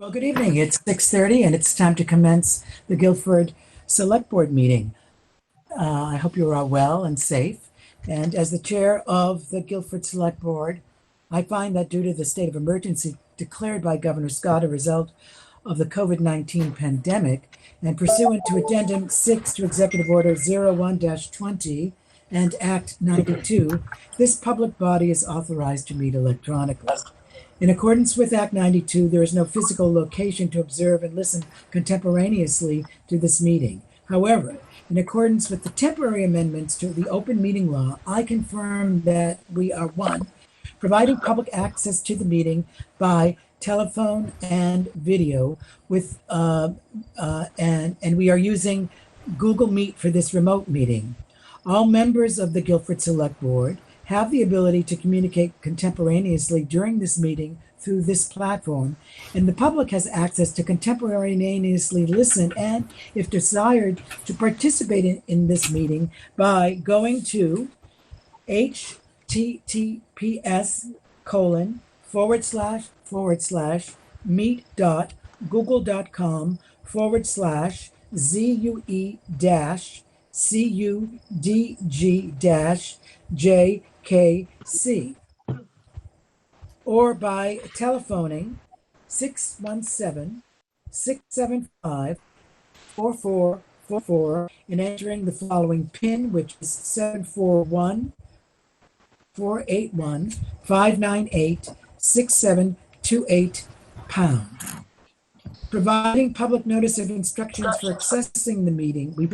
Well, good evening. It's 6:30 and it's time to commence the Guilford Selectboard meeting. I hope you're all well and safe. And as the chair of the Guilford Selectboard, I find that due to the state of emergency declared by Governor Scott, a result of the COVID-19 pandemic, and pursuant to Addendum 6 to Executive Order 01-20 and Act 92, this public body is authorized to meet electronically. In accordance with Act 92, there is no physical location to observe and listen contemporaneously to this meeting. However, in accordance with the temporary amendments to the open meeting law, I confirm that we are, one, providing public access to the meeting by telephone and video with and we are using Google Meet for this remote meeting. All members of the Guilford Select Board have the ability to communicate contemporaneously during this meeting through this platform, and the public has access to contemporaneously listen and, if desired, to participate in this meeting by going to https://meet.google.com/ZUE-CUDG-JKC, or by telephoning 617-675-4444 and entering the following PIN, which is 741-481-598-6728#. Providing public notice of instructions for accessing the meeting, we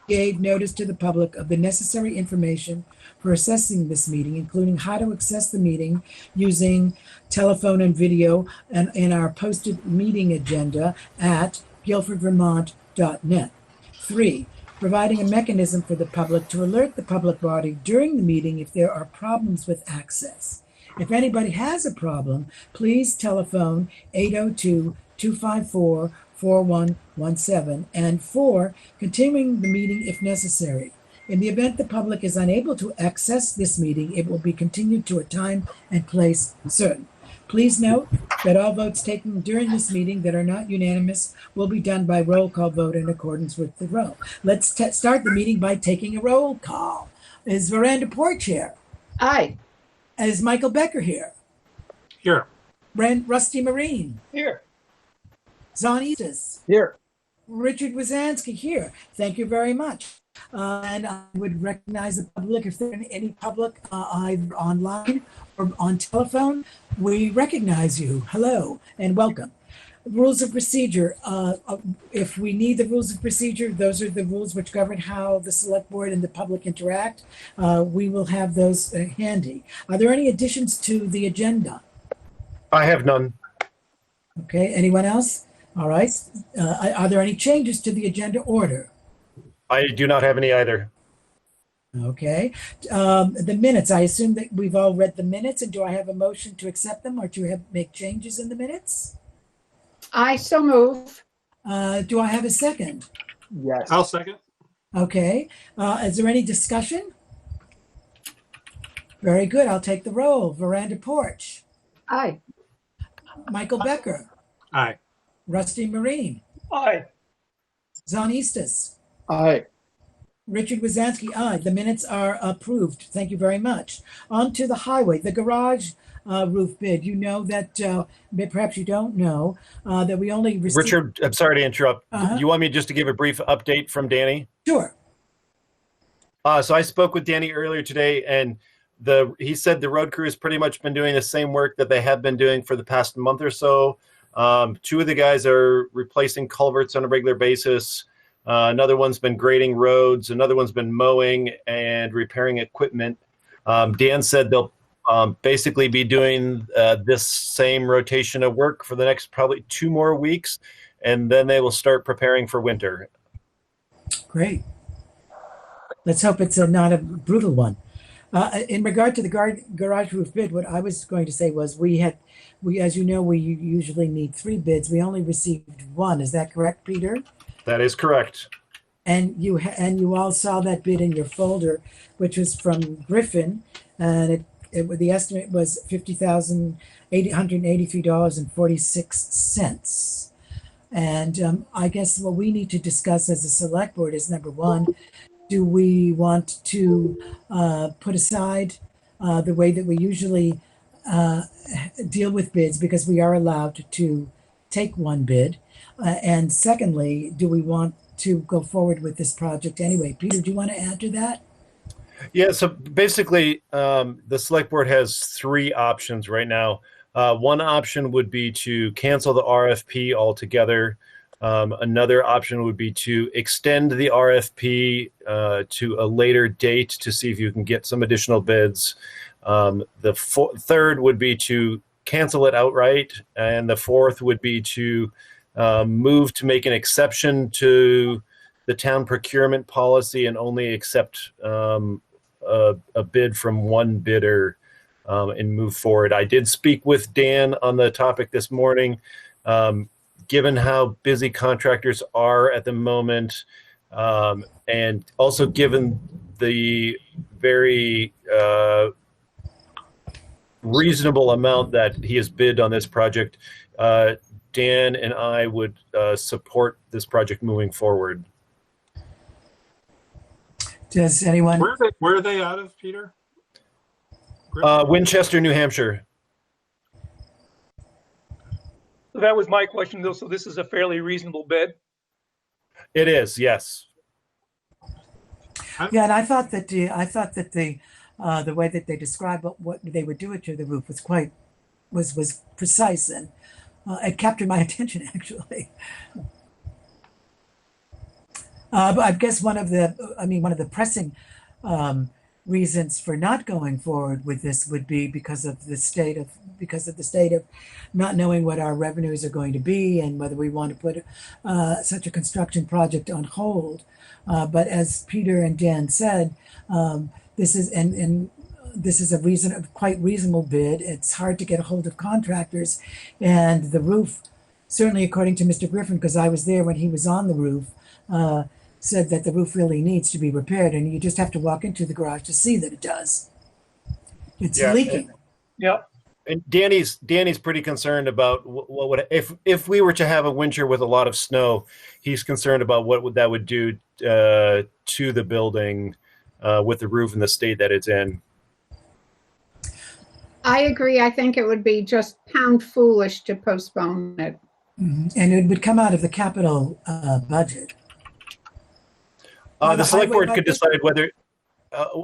gave notice to the public of the necessary information for assessing this meeting, including how to access the meeting using telephone and video, and in our posted meeting agenda at guilfordvermont.net. 3, providing a mechanism for the public to alert the public body during the meeting if there are problems with access. If anybody has a problem, please telephone 802-254-4117. And 4, continuing the meeting if necessary. In the event the public is unable to access this meeting, it will be continued to a time and place certain. Please note that all votes taken during this meeting that are not unanimous will be done by roll call vote in accordance with the roll. Let's start the meeting by taking a roll call. Is Veranda Porch here? Aye. Is Michael Becker here? Here. Rusty Marine? Here. Zon Eastis? Here. Richard Wazansky here. Thank you very much. And I would recognize the public. If there are any public either online or on telephone, we recognize you. Hello and welcome. Rules of procedure. If we need the rules of procedure, those are the rules which govern how the select board and the public interact. We will have those handy. Are there any additions to the agenda? I have none. Okay, anyone else? All right. Are there any changes to the agenda order? I do not have any either. Okay. The minutes, I assume that we've all read the minutes, and do I have a motion to accept them or to make changes in the minutes? I so move. Do I have a second? Yes. I'll second. Okay. Is there any discussion? Very good. I'll take the roll. Veranda Porch. Aye. Michael Becker. Aye. Rusty Marine. Aye. Zon Eastis. Aye. Richard Wazansky, aye. The minutes are approved. Thank you very much. On to the highway, the garage roof bid. You know that, perhaps you don't know, that we only received... Richard, I'm sorry to interrupt. You want me just to give a brief update from Danny? Sure. So I spoke with Danny earlier today, and he said the road crew has pretty much been doing the same work that they have been doing for the past month or so. 2 of the guys are replacing culverts on a regular basis. Another one's been grading roads. Another one's been mowing and repairing equipment. Dan said they'll basically be doing this same rotation of work for the next probably 2 more weeks, and then they will start preparing for winter. Great. Let's hope it's not a brutal one. In regard to the garage roof bid, what I was going to say was we, as you know, we usually need 3 bids. We only received 1. Is that correct, Peter? That is correct. And you all saw that bid in your folder, which was from Griffin, and the estimate was $50,883.46. And I guess what we need to discuss as a select board is, number one, do we want to put aside the way that we usually deal with bids, because we are allowed to take one bid? And secondly, do we want to go forward with this project anyway? Peter, do you want to add to that? Yeah, so basically, the select board has three options right now. One option would be to cancel the RFP altogether. Another option would be to extend the RFP to a later date to see if you can get some additional bids. The third would be to cancel it outright. And the fourth would be to move to make an exception to the town procurement policy and only accept a bid from one bidder and move forward. I did speak with Dan on the topic this morning. Given how busy contractors are at the moment, and also given the very reasonable amount that he has bid on this project, Dan and I would support this project moving forward. Does anyone? Where are they out of, Peter? Winchester, New Hampshire. So that was my question, though. So this is a fairly reasonable bid. It is, yes. Yeah, and I thought that the way that they described what they would do it to the roof was precise, and it captured my attention, actually. But I guess one of the pressing reasons for not going forward with this would be because of the state of not knowing what our revenues are going to be and whether we want to put such a construction project on hold. But as Peter and Dan said, this is a quite reasonable bid. It's hard to get a hold of contractors, and the roof, certainly according to Mr. Griffin, because I was there when he was on the roof, said that the roof really needs to be repaired, and you just have to walk into the garage to see that it does. It's leaking. Yep. And Danny's pretty concerned about what would if we were to have a winter with a lot of snow. He's concerned about what that would do to the building with the roof in the state that it's in. I agree. I think it would be just pound foolish to postpone it. Mm-hmm. And it would come out of the capital budget. The select board could decide whether.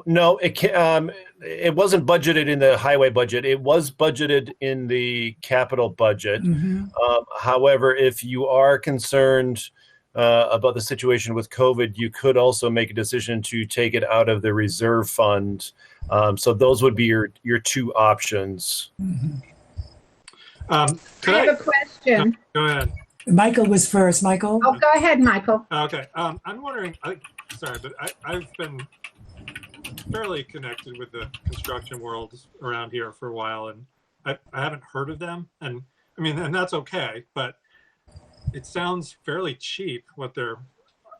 No, it wasn't budgeted in the highway budget. It was budgeted in the capital budget. Mm-hmm. However, if you are concerned about the situation with COVID, you could also make a decision to take it out of the reserve fund. So those would be your two options. Mm-hmm. I have a question. Go ahead. Michael was first. Michael? Oh, go ahead, Michael. Okay. I'm wondering, sorry, but I've been fairly connected with the construction world around here for a while, and I haven't heard of them. And I mean, and that's okay, but it sounds fairly cheap what they're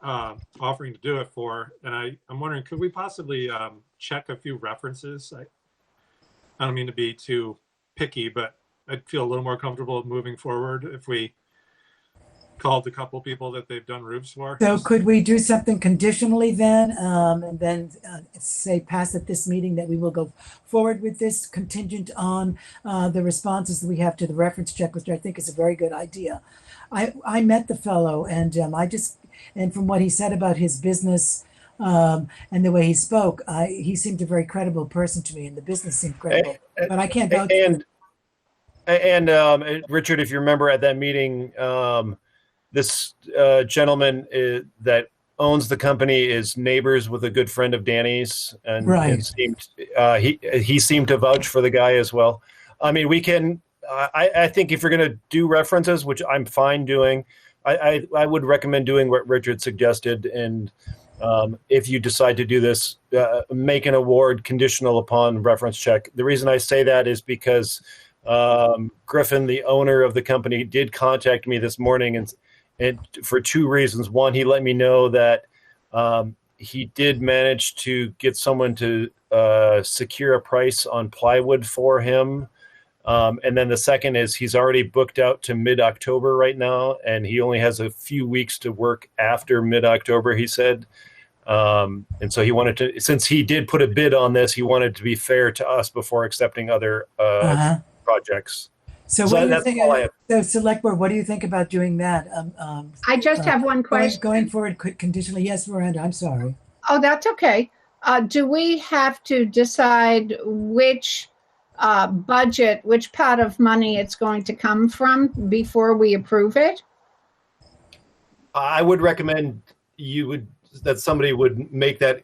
offering to do it for. And I'm wondering, could we possibly check a few references? I don't mean to be too picky, but I'd feel a little more comfortable moving forward if we called a couple people that they've done roofs for. So could we do something conditionally then, and then say pass at this meeting that we will go forward with this contingent on the responses that we have to the reference check, which I think is a very good idea. I met the fellow, and and from what he said about his business and the way he spoke, he seemed a very credible person to me, and the business seemed credible. But I can't vouch for it. And Richard, if you remember at that meeting, this gentleman that owns the company is neighbors with a good friend of Danny's, and right. He seemed to vouch for the guy as well. I mean, we can. I think if you're going to do references, which I'm fine doing, I would recommend doing what Richard suggested. And if you decide to do this, make an award conditional upon reference check. The reason I say that is because Griffin, the owner of the company, did contact me this morning, and for two reasons. One, he let me know that he did manage to get someone to secure a price on plywood for him. And then the second is he's already booked out to mid-October right now, and he only has a few weeks to work after mid-October, he said. And so he wanted to, since he did put a bid on this, he wanted to be fair to us before accepting other projects. So what do you that's think? all I have. So select board, what do you think about doing that? I just have one question. Going forward conditionally. Yes, Miranda, I'm sorry. Oh, that's okay. Do we have to decide which budget, which pot of money it's going to come from before we approve it? I would recommend that somebody would make that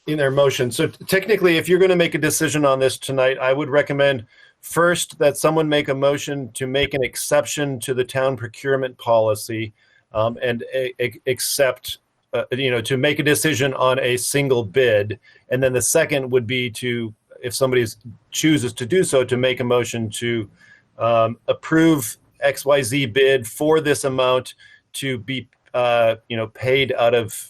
in their motion. So technically, if you're going to make a decision on this tonight, I would recommend first that someone make a motion to make an exception to the town procurement policy and accept, to make a decision on a single bid. And then the second would be to, if somebody chooses to do so, to make a motion to approve XYZ bid for this amount to be, paid out of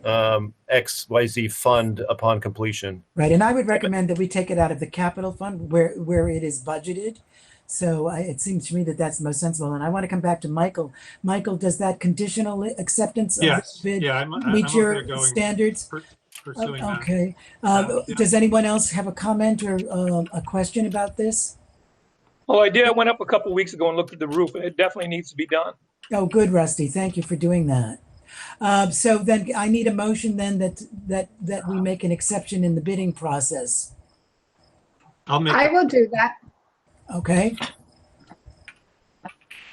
XYZ fund upon completion. Right, and I would recommend that we take it out of the capital fund where it is budgeted. So it seems to me that that's the most sensible. And I want to come back to Michael. Michael, does that conditional acceptance of Yes. this bid Yeah, I'm meet okay your going standards? pursuing that. Okay. Yeah. Does anyone else have a comment or a question about this? Well, I did. I went up a couple of weeks ago and looked at the roof, and it definitely needs to be done. Oh, good, Rusty. Thank you for doing that. So then I need a motion then that we make an exception in the bidding process. I will do that. Okay.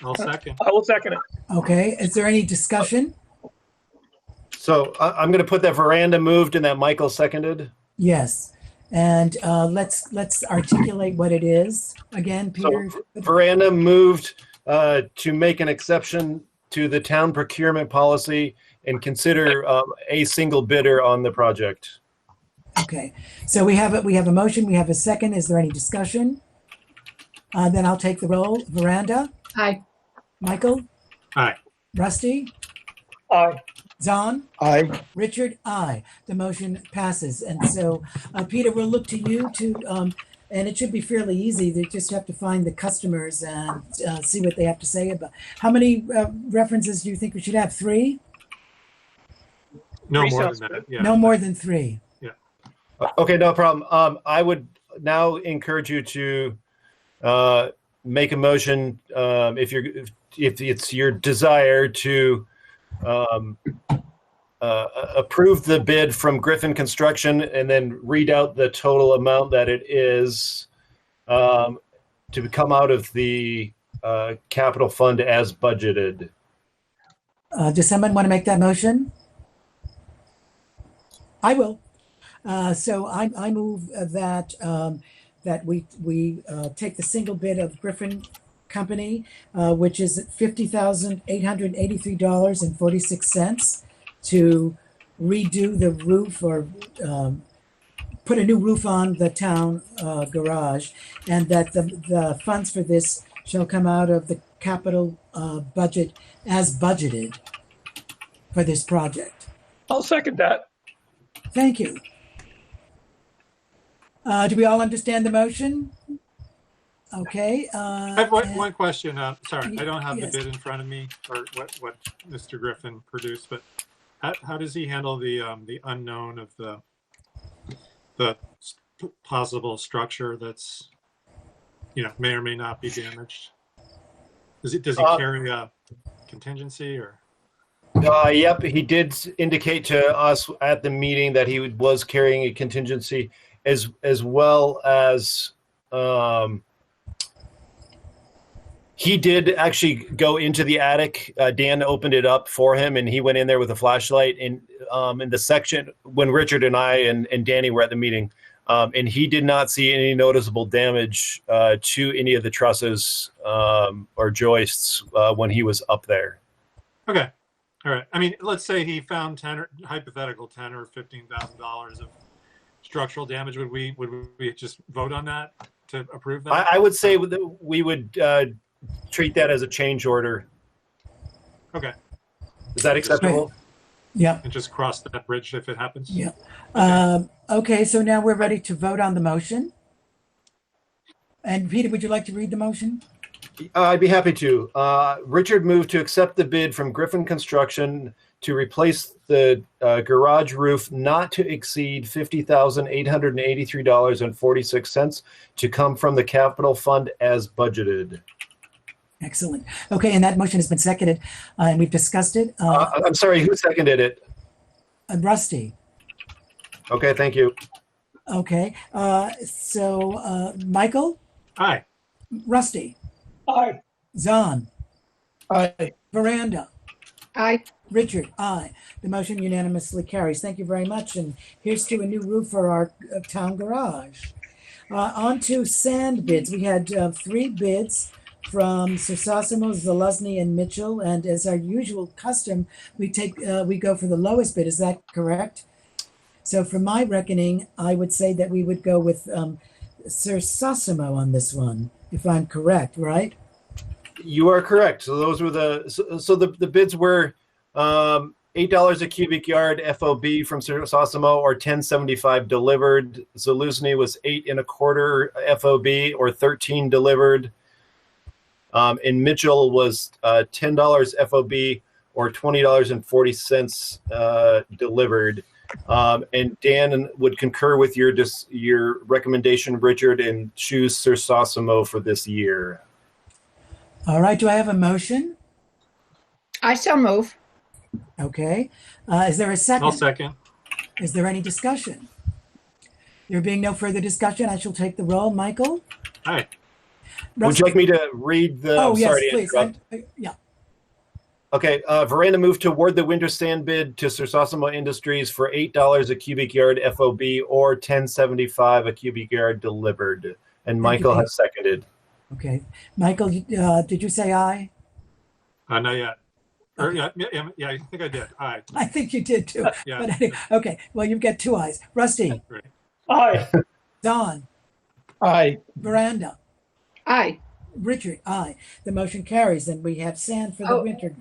I'll second. I will second it. Okay. Is there any discussion? So I'm going to put that Veranda moved and that Michael seconded. Yes. And let's articulate what it is again, Peter. So Veranda moved to make an exception to the town procurement policy and consider a single bidder on the project. Okay. So we have a motion. We have a second. Is there any discussion? Then I'll take the roll. Veranda, Aye. Michael, Aye. Rusty, Aye. Zahn, Aye. Richard, aye. The motion passes. And so, Peter, we'll look to you to, and it should be fairly easy. They just have to find the customers and see what they have to say about. How many references do you think we should have? 3? No Three more sounds than that. good. Yeah. No more than 3. Okay, no problem. I would now encourage you to make a motion if it's your desire to approve the bid from Griffin Construction and then read out the total amount that it is to come out of the capital fund as budgeted. Does someone want to make that motion? I will. So I move that that we take the single bid of Griffin Company, which is $50,883.46 to redo the roof or put a new roof on the town garage, and that the funds for this shall come out of the capital budget as budgeted for this project. I'll second that. Thank you. Do we all understand the motion? Okay. I have one question. Sorry, I don't have Yes. the bid in front of me or what Mr. Griffin produced, but how does he handle the unknown of the possible structure that's may or may not be damaged? Does he carry a contingency or? Yep, he did indicate to us at the meeting that he was carrying a contingency, as well as he did actually go into the attic. Dan opened it up for him, and he went in there with a flashlight in the section when Richard and I and Danny were at the meeting, and he did not see any noticeable damage to any of the trusses or joists when he was up there. Okay. All right. I mean, let's say he found hypothetical $10,000 or $15,000 of structural damage. Would we just vote on that to approve that? I would say that we would treat that as a change order. Okay. Is that acceptable? Yeah. and just cross that bridge if it happens. Yeah. Okay. Okay, so now we're ready to vote on the motion. And Peter, would you like to read the motion? I'd be happy to. Richard moved to accept the bid from Griffin Construction to replace the garage roof not to exceed $50,883.46 to come from the capital fund as budgeted. Excellent. Okay, and that motion has been seconded, and we've discussed it. I'm sorry, who seconded it? Rusty. Okay, thank you. Okay, Michael, Aye. Rusty, Aye. Zahn, Aye. Veranda, Aye. Richard, aye. The motion unanimously carries. Thank you very much. And here's to a new roof for our town garage. On to sand bids. We had 3 bids from Sersosimo, Zaluzny, and Mitchell. And as our usual custom, we go for the lowest bid. Is that correct? So from my reckoning, I would say that we would go with Sersosimo on this one, if I'm correct, right? You are correct. So those were the bids were $8 a cubic yard FOB from Sersosimo or $10.75 delivered. Zaluzny was $8 1/4 FOB or $13 delivered. And Mitchell was $10 FOB or $20.40 delivered. And Dan would concur with your recommendation, Richard, and choose Sersosimo for this year. All right. Do I have a motion? I so move. Okay. Is there a second? I'll second. Is there any discussion? There being no further discussion, I shall take the roll. Michael? Aye. Would you like me to read the? Oh, I'm yes, sorry to please. interrupt. Yeah. Okay. Veranda moved to award the winter sand bid to Sersosimo Industries for $8 a cubic yard FOB or $10.75 a cubic yard delivered. And Michael has seconded. Okay. Michael, did you say aye? Not yet. Or, yeah, I think I did. Aye. I think you did too. Yeah. But anyway, okay. Well, you've got 2 ayes. Rusty, Right. Aye. Don, Aye. Veranda, Aye. Richard, aye. The motion carries, and we have sand for the Oh. winter.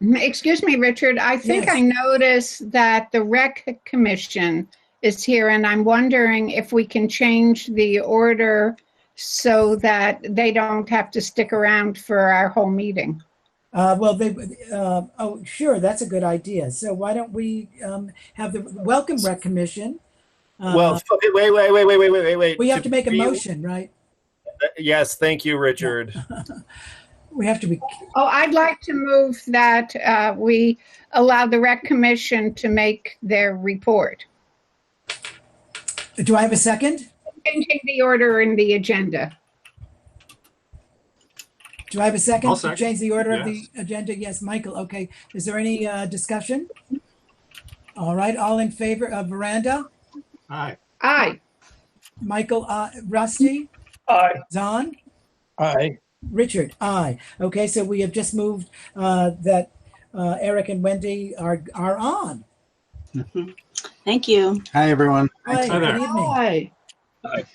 Excuse me, Richard. I think Yes. I noticed that the Rec Commission is here, and I'm wondering if we can change the order so that they don't have to stick around for our whole meeting. Sure, that's a good idea. So why don't we have the Welcome Rec Commission? Well, okay, wait. We have to make a motion, right? Yes, thank you, Richard. We have to be. Oh, I'd like to move that we allow the Rec Commission to make their report. Do I have a second? Changing the order in the agenda. Do I have a second I'll to second. change the order of the Yes. agenda? Yes, Michael. Okay. Is there any discussion? All right. All in favor of Veranda? Aye. Aye. Michael, Rusty, Aye. Zahn, Aye. Richard, aye. Okay, so we have just moved that Eric and Wendy are on. Thank you. Hi, everyone. Hi, Hi good there. evening. Aye.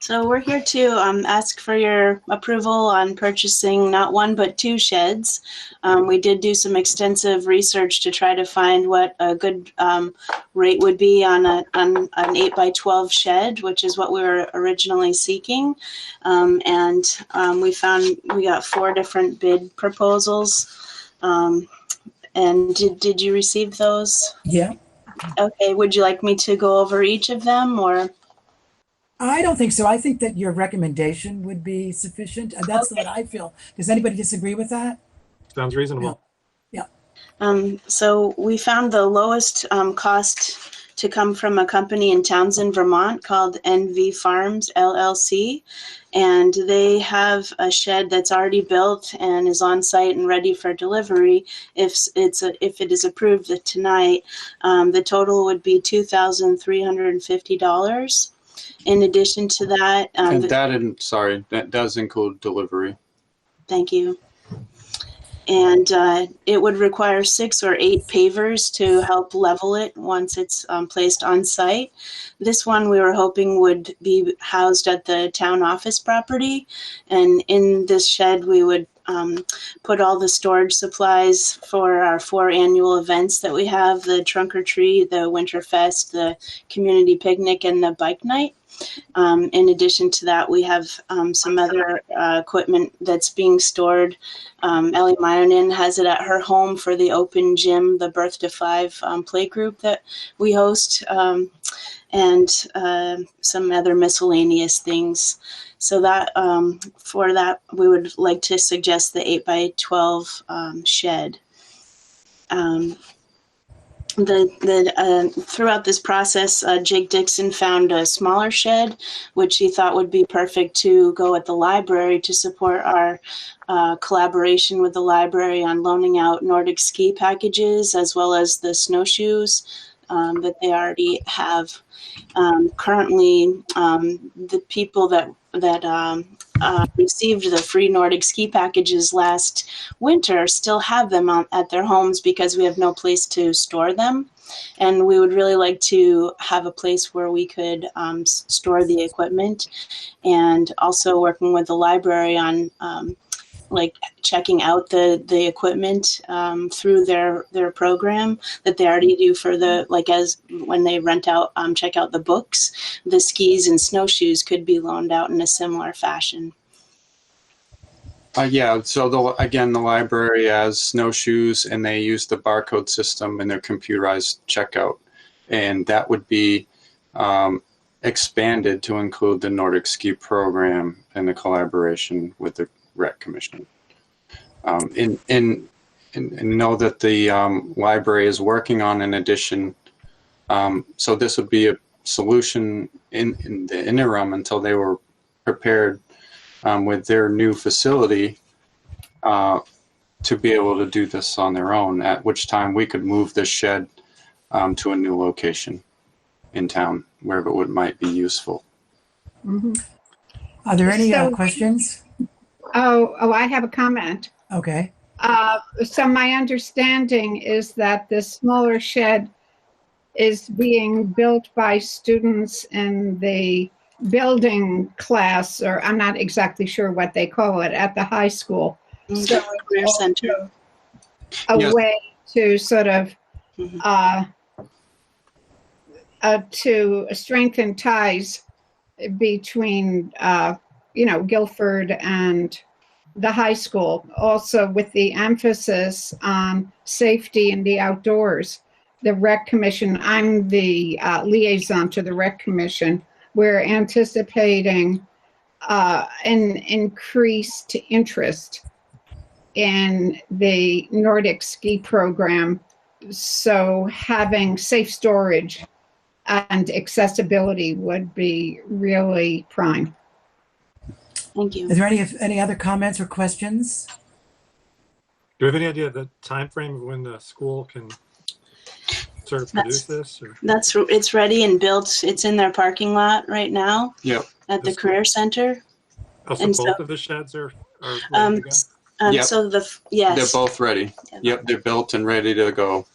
So we're here to ask for your approval on purchasing not 1 but 2 sheds. We did do some extensive research to try to find what a good rate would be on an 8 by 12 shed, which is what we were originally seeking. We found we got 4 different bid proposals. And did you receive those? Yeah. Okay. Would you like me to go over each of them, or? I don't think so. I think that your recommendation would be sufficient. That's what I feel. Does anybody disagree with that? Sounds reasonable. So we found the lowest cost to come from a company in Townsend, Vermont called NV Farms LLC. And they have a shed that's already built and is on site and ready for delivery. If it is approved tonight, the total would be $2,350. In addition to that, And that does include delivery. thank you. And it would require 6 or 8 pavers to help level it once it's placed on site. This one we were hoping would be housed at the town office property. And in this shed, we would put all the storage supplies for our 4 annual events that we have, the Trunk or Treat, the Winter Fest, the Community Picnic, and the Bike Night. In addition to that, we have some other equipment that's being stored. Ellie Myonin has it at her home for the open gym, the Birth to 5 play group that we host, and some other miscellaneous things. So that for that, we would like to suggest the 8x12 shed. Throughout this process, Jake Dixon found a smaller shed, which he thought would be perfect to go at the library to support our collaboration with the library on loaning out Nordic ski packages, as well as the snowshoes that they already have. Currently, the people that received the free Nordic ski packages last winter still have them at their homes because we have no place to store them. And we would really like to have a place where we could store the equipment, and also working with the library on like checking out the equipment through their program that they already do for the, like, as when they rent out, check out the books, the skis and snowshoes could be loaned out in a similar fashion. Yeah, so the library has snowshoes, and they use the barcode system in their computerized checkout, and that would be expanded to include the Nordic ski program and the collaboration with the Rec Commission. And know that the library is working on an addition, so this would be a solution in the interim until they were prepared with their new facility to be able to do this on their own, at which time we could move this shed to a new location in town, wherever it might be useful. Mm-hmm. Are there any questions? Oh, I have a comment. Okay. So my understanding is that this smaller shed is being built by students in the building class, or I'm not exactly sure what they call it, at the high school. So Career Center. a Yes. way to sort of to strengthen ties between Guilford and the high school, also with the emphasis on safety in the outdoors. The Rec Commission, I'm the liaison to the Rec Commission. We're anticipating an increased interest in the Nordic ski program. So having safe storage and accessibility would be really prime. Thank you. Is there any other comments or questions? Do we have any idea of the time frame of when the school can sort of produce this? Or? It's ready and built. It's in their parking lot right now. Yep. At the Career Center. Oh, so And both of the sheds are ready to go? Yep. So yes. They're both ready. Yep, they're built and ready to go.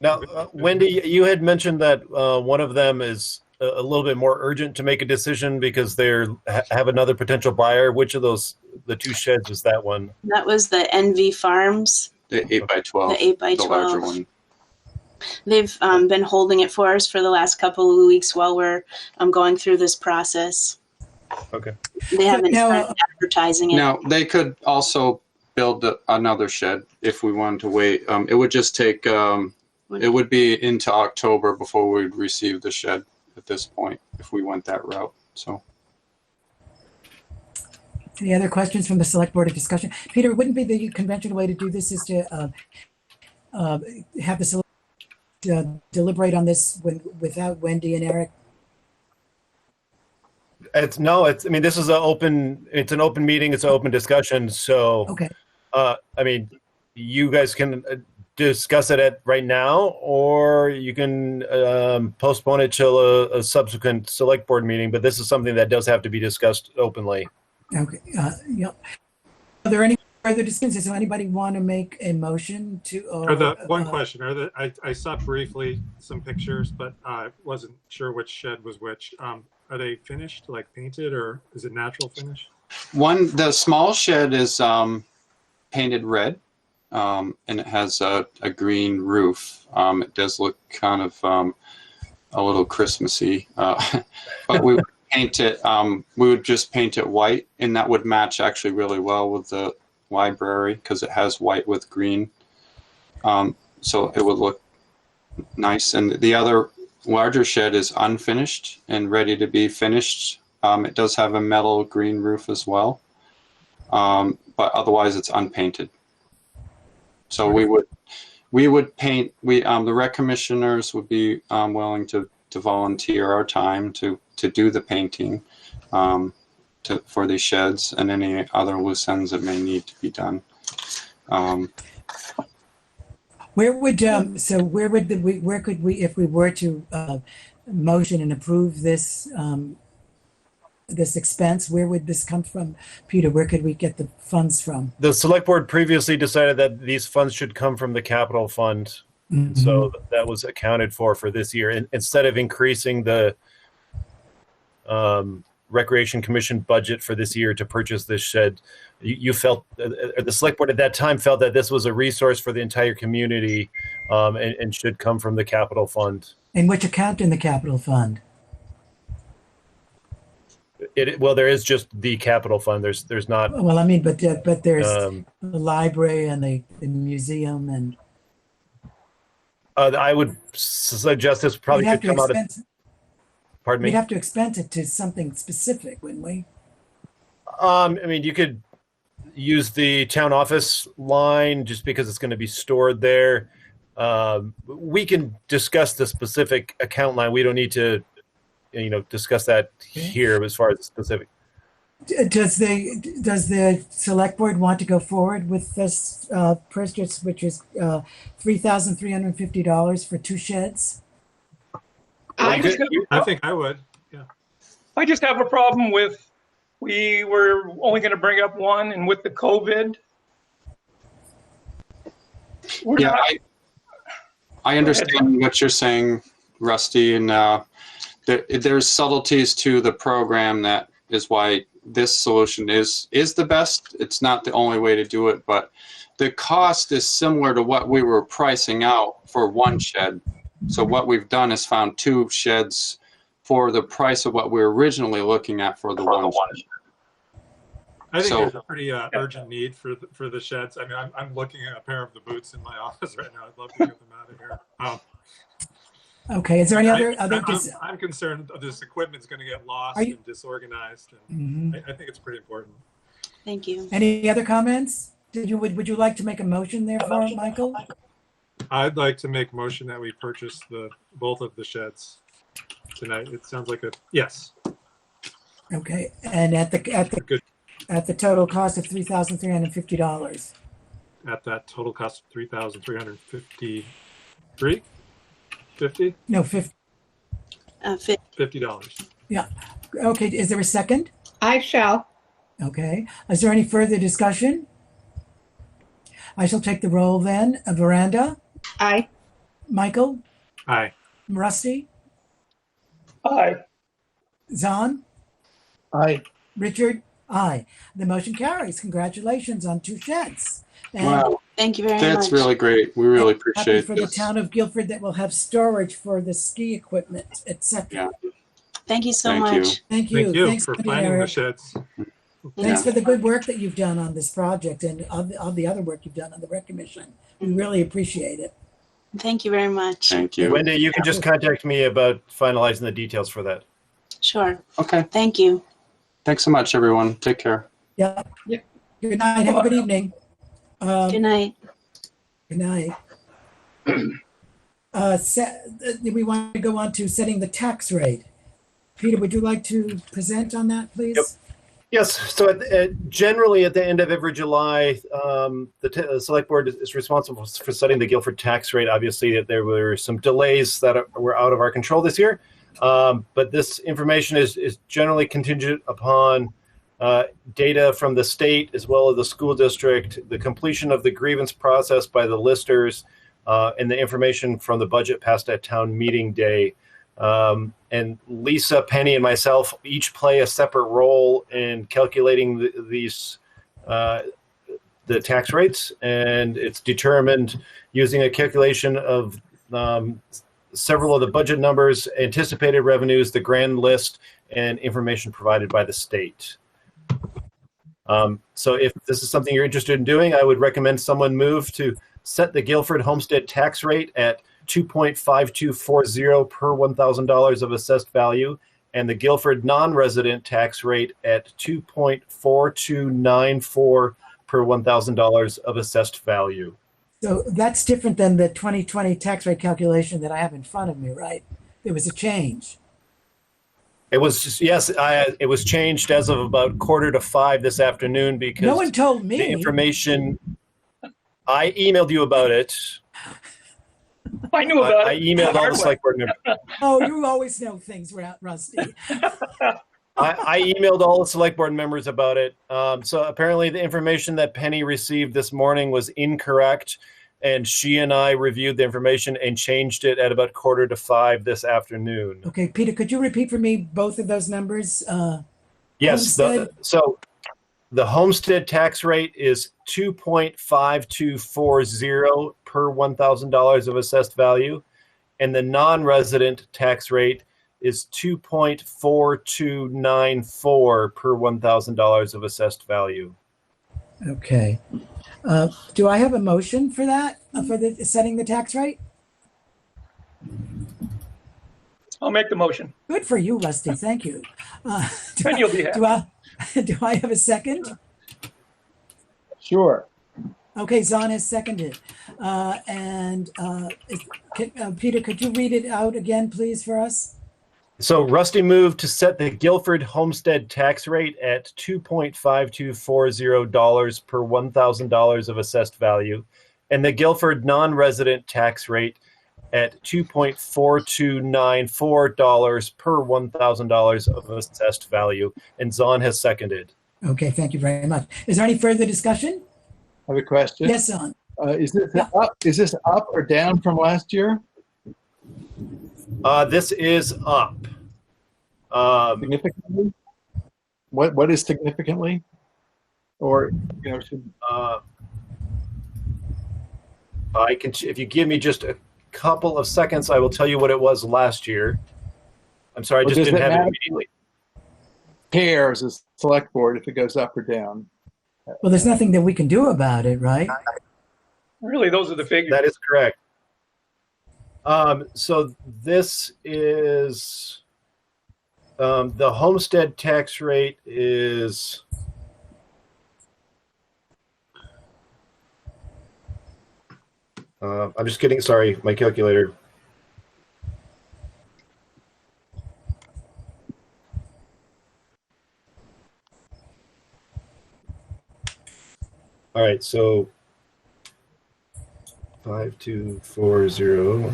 Now, Wendy, you had mentioned that one of them is a little bit more urgent to make a decision because they have another potential buyer. Which of those, the 2 sheds, is that one? That was the NV Farms. The 8x12. The 8x12. The larger one. They've been holding it for us for the last couple of weeks while we're going through this process. Okay. They haven't Now, started advertising it. Now, they could also build another shed if we wanted to wait. It would just take, it would be into October before we'd receive the shed at this point if we went that route. So. Any other questions from the select board of discussion? Peter, wouldn't be the conventional way to do this is to have the select deliberate on this without Wendy and Eric? I mean, this is an open meeting. It's an open discussion. So, Okay. I mean, you guys can discuss it right now, or you can postpone it till a subsequent select board meeting. But this is something that does have to be discussed openly. Okay. Yep. Are there any further discussions? Does anybody want to make a motion to? One question. I saw briefly some pictures, but I wasn't sure which shed was which. Are they finished, like painted, or is it natural finish? The small shed is painted red, and it has a green roof. It does look kind of a little Christmassy, but we would paint it. We would just paint it white, and that would match actually really well with the library because it has white with green. So it would look nice. And the other larger shed is unfinished and ready to be finished. It does have a metal green roof as well, but otherwise it's unpainted. So we would paint. The rec commissioners would be willing to volunteer our time to do the painting for these sheds and any other loose ends that may need to be done. Where could we, if we were to motion and approve this this expense, where would this come from? Peter, where could we get the funds from? The select board previously decided that these funds should come from the capital fund. Mm-hmm. So that was accounted for this year. And instead of increasing the Recreation Commission budget for this year to purchase this shed, you felt, the select board at that time felt that this was a resource for the entire community and should come from the capital fund. And which account in the capital fund? Well, there is just the capital fund. There's not. Well, I mean, but there's the library and the museum and. I would suggest this probably could come out of. Pardon me. We'd have to expense it to something specific, wouldn't we? I mean, you could use the town office line just because it's going to be stored there. We can discuss the specific account line. We don't need to, discuss that here as far as the specific. Does the select board want to go forward with this purchase, which is $3,350 for 2 sheds? I think I would. Yeah. I just have a problem with, we were only going to bring up one, and with the COVID. I understand what you're saying, Rusty, and there's subtleties to the program. That is why this solution is the best. It's not the only way to do it, but the cost is similar to what we were pricing out for 1 shed. So what we've done is found 2 sheds for the price of what we were originally looking at for the one shed. I think there's a pretty urgent need for the sheds. I mean, I'm looking at a pair of the boots in my office right now. I'd love to get them out of here. Okay. Is there any other? I'm concerned this equipment's going to get lost and disorganized. And I think it's pretty important. Thank you. Any other comments? Would you like to make a motion there for Michael? I'd like to make a motion that we purchase both of the sheds tonight. It sounds like a yes. Okay, and at the total cost of $3,350. At that total cost of $3,353. 50? No, 50. $50. Yeah. Okay. Is there a second? I shall. Okay. Is there any further discussion? I shall take the roll then. Veranda? Aye. Michael? Aye. Rusty? Aye. Zahn? Aye. Richard? Aye. The motion carries. Congratulations on 2 sheds. And wow. Thank you very much. That's really great. We really appreciate for this. the town of Guilford that will have storage for the ski equipment, etc. Yeah. Thank you so Thank much. you. Thank you. Thank you Thanks for for finding Eric. the sheds. Thanks for the good work that you've done on this project and all the other work you've done on the Rec Commission. We really appreciate it. Thank you very much. Thank you. Wendy, you can just contact me about finalizing the details for that. Sure. Okay. Thank you. Thanks so much, everyone. Take care. Yeah. Good night. Have a good evening. Good night. Good night. We want to go on to setting the tax rate. Peter, would you like to present on that, please? Yep. Yes. So generally at the end of every July, the Select Board is responsible for setting the Guilford tax rate. Obviously, there were some delays that were out of our control this year. But this information is generally contingent upon data from the state as well as the school district, the completion of the grievance process by the listers, and the information from the budget passed at town meeting day. And Lisa, Penny, and myself each play a separate role in calculating the the tax rates, and it's determined using a calculation of several of the budget numbers, anticipated revenues, the grand list, and information provided by the state. So if this is something you're interested in doing, I would recommend someone move to set the Guilford Homestead Tax Rate at 2.5240 per $1,000 of assessed value, and the Guilford non-resident tax rate at 2.4294 per $1,000 of assessed value. So that's different than the 2020 tax rate calculation that I have in front of me, right? There was a change. It was just, yes, it was changed as of about 4:45 this afternoon because No one told me. the information, I emailed you about it. I knew about I it. emailed all the select board members. Oh, you always know things, Rusty. I emailed all the select board members about it. So apparently the information that Penny received this morning was incorrect, and she and I reviewed the information and changed it at about 4:45 this afternoon. Okay, Peter, could you repeat for me both of those numbers? Yes. Homestead? So the homestead tax rate is 2.5240 per $1,000 of assessed value, and the non-resident tax rate is 2.4294 per $1,000 of assessed value. Okay. Do I have a motion for that, for the setting the tax rate? I'll make the motion. Good for you, Rusty. Thank you. And you'll be happy. Do I have a second? Sure. Okay, Zahn has seconded. Peter, could you read it out again, please, for us? So Rusty moved to set the Guilford homestead tax rate at $2.5240 per $1,000 of assessed value, and the Guilford non-resident tax rate at $2.4294 per $1,000 of assessed value. And Zahn has seconded. Okay, thank you very much. Is there any further discussion? I have a question. Yes, Zahn. Is this up or down from last year? This is up. Significantly? What is significantly? Or, I can, if you give me just a couple of seconds, I will tell you what it was last year. I'm sorry, I just didn't have it immediately. Cares as select board if it goes up or down. Well, there's nothing that we can do about it, right? Really, those are the figures. That is correct. So this is the homestead tax rate is I'm just kidding. Sorry, my calculator. All right, so 5240.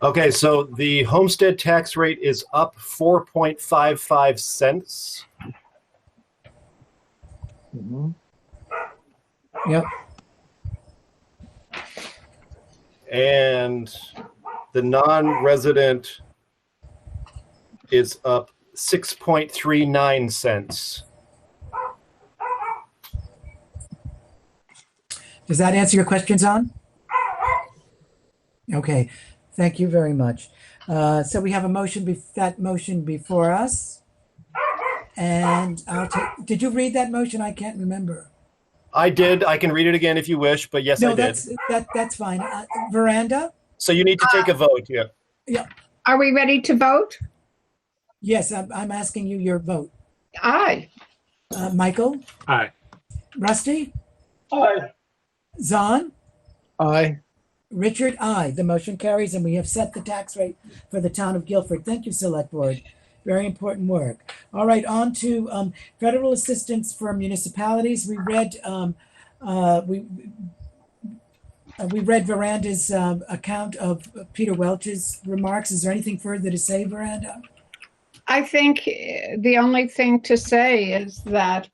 Okay, so the homestead tax rate is up 4.55 cents. Mm-hmm. Yep. And the non-resident is up 6.39 cents. Does that answer your question, Zahn? Okay, thank you very much. So we have a motion, that motion before us. And did you read that motion? I can't remember. I did. I can read it again if you wish, but yes, I did. That's fine. Veranda? So you need to take a vote, yeah. Yeah. Are we ready to vote? Yes, I'm asking you your vote. Aye. Michael? Aye. Rusty? Aye. Zahn? Aye. Richard? Aye. The motion carries, and we have set the tax rate for the town of Guilford. Thank you, Select Board. Very important work. All right, on to federal assistance for municipalities. We read we read Veranda's account of Peter Welch's remarks. Is there anything further to say, Veranda? I think the only thing to say is that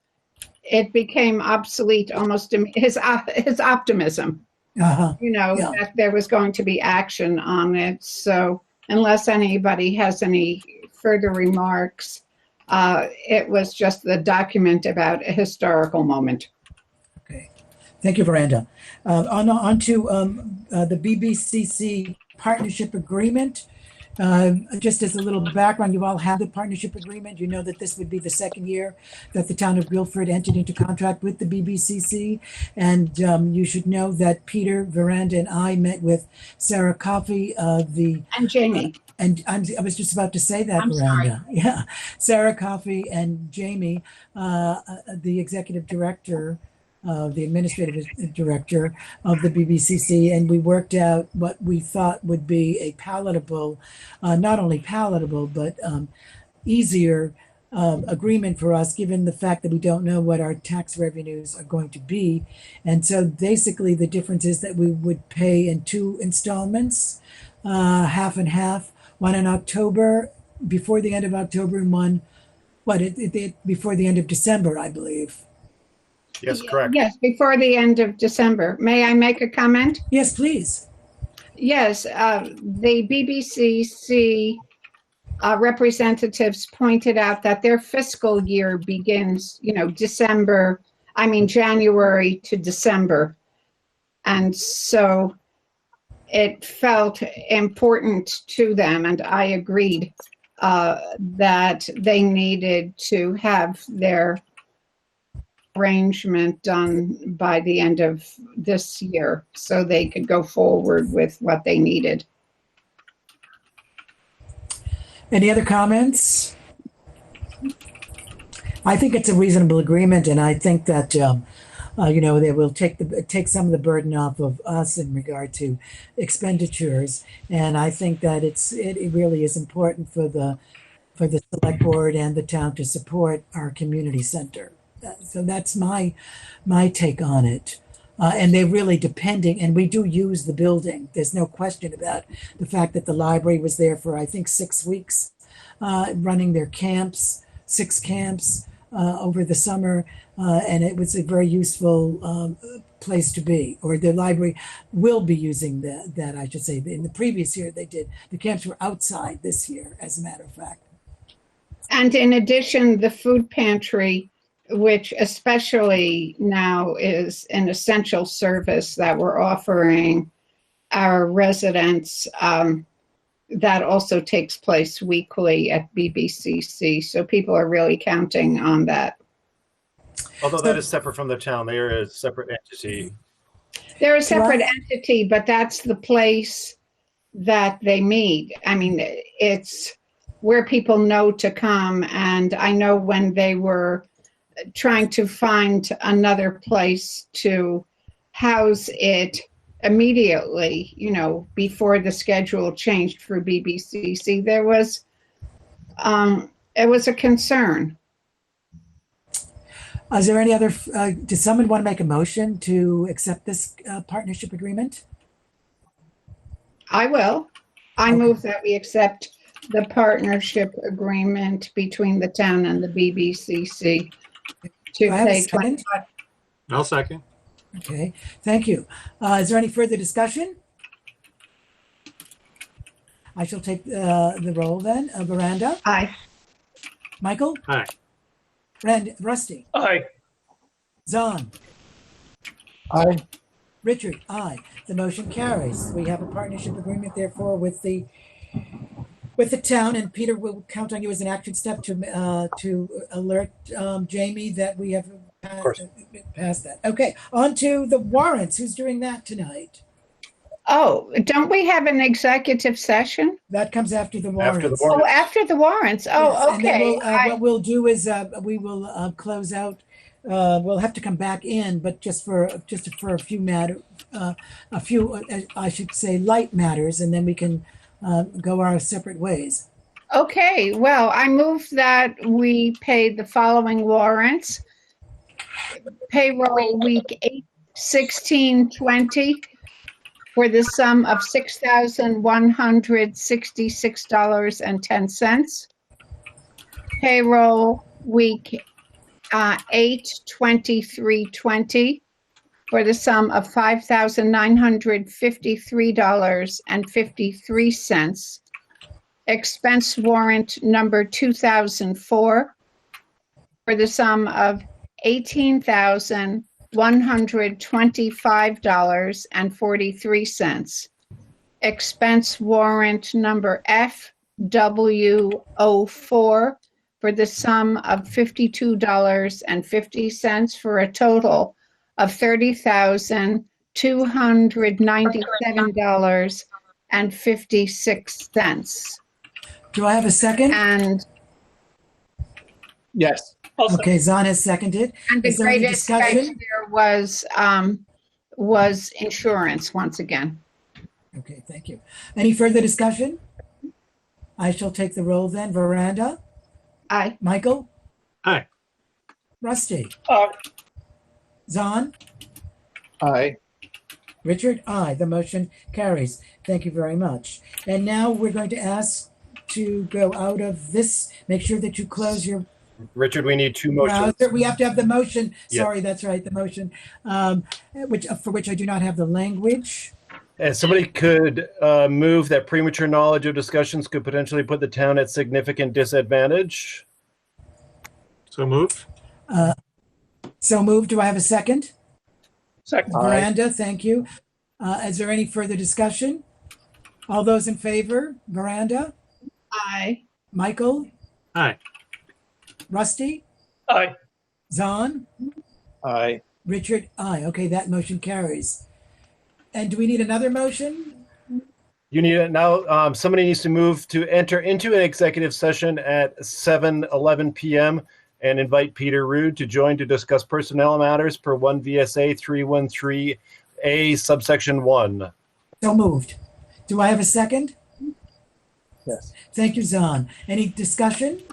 it became obsolete almost his optimism. Uh-huh. You know, Yeah. that there was going to be action on it. So unless anybody has any further remarks, it was just the document about a historical moment. Okay. Thank you, Veranda. On to the BBCC partnership agreement. Just as a little background, you all have the partnership agreement. You know that this would be the second year that the town of Guilford entered into contract with the BBCC. And you should know that Peter, Veranda, and I met with Sarah Coffey, and Jamie. I was just about to say that, I'm Veranda. Sorry. Yeah. Sarah Coffey and Jamie, the executive director, the administrative director of the BBCC, and we worked out what we thought would be a palatable, not only palatable, but easier agreement for us, given the fact that we don't know what our tax revenues are going to be. And so basically the difference is that we would pay in 2 installments, half and half, one in October, before the end of October, and one, before the end of December, I believe. Yes, correct. Yes, before the end of December. May I make a comment? Yes, please. Yes, the BBCC representatives pointed out that their fiscal year begins, January to December. And so it felt important to them, and I agreed that they needed to have their arrangement done by the end of this year so they could go forward with what they needed. Any other comments? I think it's a reasonable agreement, and I think that they will take some of the burden off of us in regard to expenditures. And I think that it really is important for the select board and the town to support our community center. So that's my take on it. And they're really depending, and we do use the building. There's no question about the fact that the library was there for, I think, 6 weeks, running their camps, 6 camps over the summer. And it was a very useful place to be, or the library will be using that, I should say. In the previous year, they did. The camps were outside this year, as a matter of fact. And in addition, the food pantry, which especially now is an essential service that we're offering our residents, that also takes place weekly at BBCC. So people are really counting on that. Although that is separate from the town, they are a separate entity. They're a separate entity, but that's the place that they meet. I mean, it's where people know to come. And I know when they were trying to find another place to house it immediately, before the schedule changed for BBCC, it was a concern. Is there any other, does someone want to make a motion to accept this partnership agreement? I will. I move that we accept the partnership agreement between the town and the BBCC to pay 25. I'll second. Okay, thank you. Is there any further discussion? I shall take the roll then. Veranda? Aye. Michael? Aye. Rusty? Aye. Zahn? Aye. Richard? Aye. The motion carries. We have a partnership agreement, therefore, with the town, and Peter will count on you as an action step to alert Jamie that we have passed that. Okay, on to the warrants. Who's doing that tonight? Oh, don't we have an executive session? That comes after the warrants. After the warrants. Oh, after the warrants. Oh, Yes, and then okay. what we'll do is we will close out. We'll have to come back in, but just for a few I should say, light matters, and then we can go our separate ways. Okay, well, I move that we pay the following warrants. Payroll week 8/16/20 for the sum of $6,166.10. Payroll week 8/23/20 for the sum of $5,953.53. expense warrant number 2004 for the sum of $18,125.43. Expense warrant number FW04 for the sum of $52.50 for a total of $30,297.56. Do I have a second? And Yes. Okay, Zahn has seconded. the Is there any greatest discussion? there was insurance once again. Okay, thank you. Any further discussion? I shall take the roll then. Veranda? Aye. Michael? Aye. Rusty? Aye. Zahn? Aye. Richard? Aye. The motion carries. Thank you very much. And now we're going to ask to go out of this. Make sure that you close your Richard, we need two motions. browser. We have to have the motion. Yeah. Sorry, that's right, the motion, for which I do not have the language. And somebody could move that premature knowledge of discussions could potentially put the town at significant disadvantage. So moved. So moved. Do I have a second? Second. Aye. Veranda, thank you. Is there any further discussion? All those in favor? Veranda? Aye. Michael? Aye. Rusty? Aye. Zahn? Aye. Richard? Aye. Okay, that motion carries. And do we need another motion? You need it now. Somebody needs to move to enter into an executive session at 7:11 p.m. and invite Peter Rude to join to discuss personnel matters per 1 VSA 313A subsection 1. So moved. Do I have a second? Yes. Thank you, Zahn. Any discussion?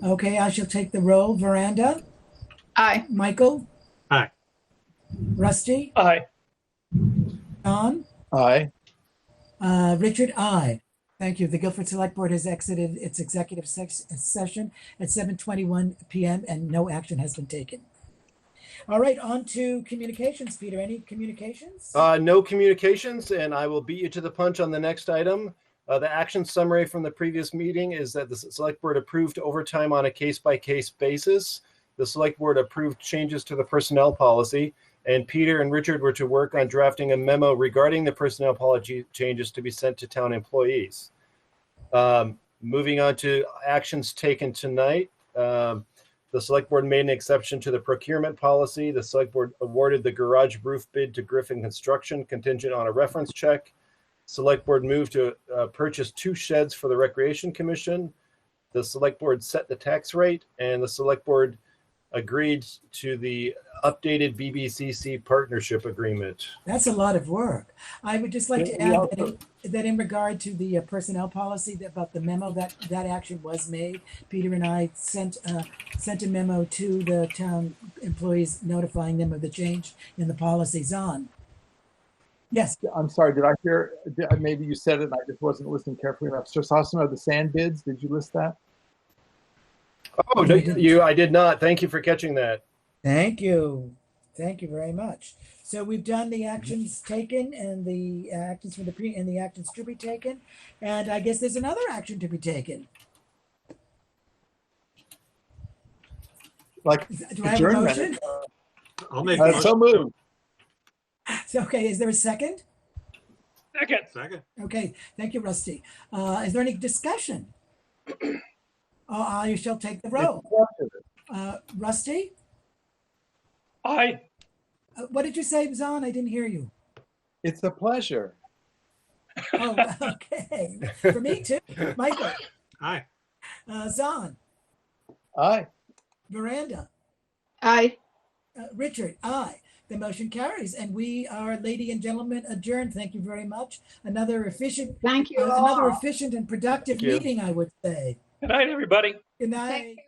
Okay, I shall take the roll. Veranda? Aye. Michael? Aye. Rusty? Aye. Zahn? Aye. Richard? Aye. Thank you. The Guilford Select Board has exited its executive session at 7:21 p.m. and no action has been taken. All right, on to communications. Peter, any communications? No communications, and I will beat you to the punch on the next item. The action summary from the previous meeting is that the Select Board approved overtime on a case-by-case basis. The Select Board approved changes to the personnel policy, and Peter and Richard were to work on drafting a memo regarding the personnel policy changes to be sent to town employees. Moving on to actions taken tonight. The Select Board made an exception to the procurement policy. The Select Board awarded the garage roof bid to Griffin Construction contingent on a reference check. Select Board moved to purchase 2 sheds for the Recreation Commission. The Select Board set the tax rate, and the Select Board agreed to the updated Bbcc partnership agreement. That's a lot of work. I would just like to add that in regard to the personnel policy, about the memo, that action was made. Peter and I sent a memo to the town employees notifying them of the change in the policies on. Yes. I'm sorry, did I hear, maybe you said it and I just wasn't listening carefully enough. So Sasano, the sand bids, did you list that? Oh, no, I did not. Thank you for catching that. Thank you. Thank you very much. So we've done the actions taken and the actions from the and the actions to be taken. And I guess there's another action to be taken. Like Do I have a adjournment? motion? I'll make a So motion. moved. Okay, is there a second? Second. Second. Okay, thank you, Rusty. Is there any discussion? You shall take the roll. Rusty? Aye. What did you say, Zahn? I didn't hear you. It's a pleasure. Oh, okay. For me too. Michael? Aye. Zahn? Aye. Veranda? Aye. Richard? Aye. The motion carries, and we are, ladies and gentlemen, adjourned. Thank you very much. Another efficient, Thank you all. another efficient and productive Thank you. meeting, I would say. Good night, everybody. Good Take night. care.